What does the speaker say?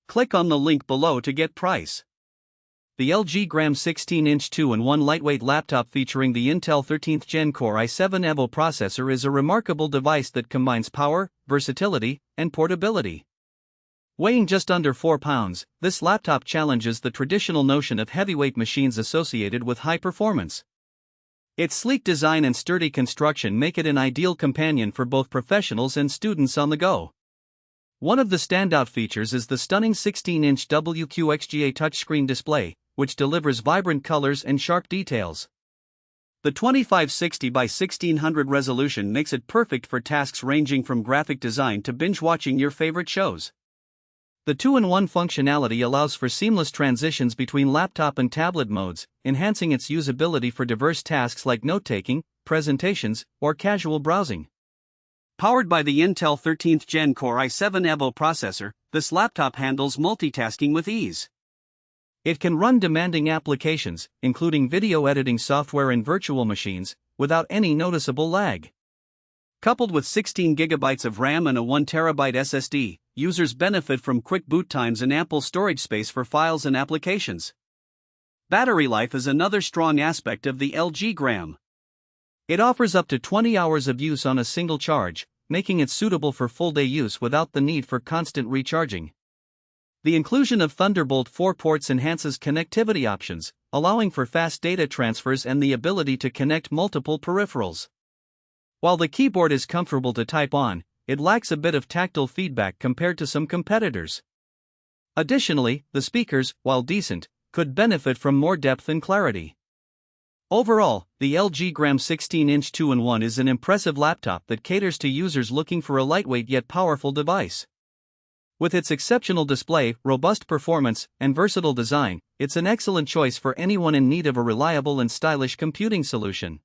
Click on the link below to get price. The LG Gram 16-inch 2-in-1 lightweight laptop featuring the Intel 13th Gen Core i7 Evo processor is a remarkable device that combines power, versatility, and portability. Weighing just under 4 pounds, this laptop challenges the traditional notion of heavyweight machines associated with high performance. Its sleek design and sturdy construction make it an ideal companion for both professionals and students on the go. One of the standout features is the stunning 16-inch WQXGA touchscreen display, which delivers vibrant colors and sharp details. The 2560 by 1600 resolution makes it perfect for tasks ranging from graphic design to binge-watching your favorite shows. The 2-in-1 functionality allows for seamless transitions between laptop and tablet modes, enhancing its usability for diverse tasks like note-taking, presentations, or casual browsing. Powered by the Intel 13th Gen Core i7 Evo processor, this laptop handles multitasking with ease. It can run demanding applications, including video editing software and virtual machines, without any noticeable lag. Coupled with 16 GB of RAM and a 1 TB SSD, users benefit from quick boot times and ample storage space for files and applications. Battery life is another strong aspect of the LG Gram. It offers up to 20 hours of use on a single charge, making it suitable for full-day use without the need for constant recharging. The inclusion of Thunderbolt 4 ports enhances connectivity options, allowing for fast data transfers and the ability to connect multiple peripherals. While the keyboard is comfortable to type on, it lacks a bit of tactile feedback compared to some competitors. Additionally, the speakers, while decent, could benefit from more depth and clarity. Overall, the LG Gram 16-inch 2-in-1 is an impressive laptop that caters to users looking for a lightweight yet powerful device. With its exceptional display, robust performance, and versatile design, it's an excellent choice for anyone in need of a reliable and stylish computing solution.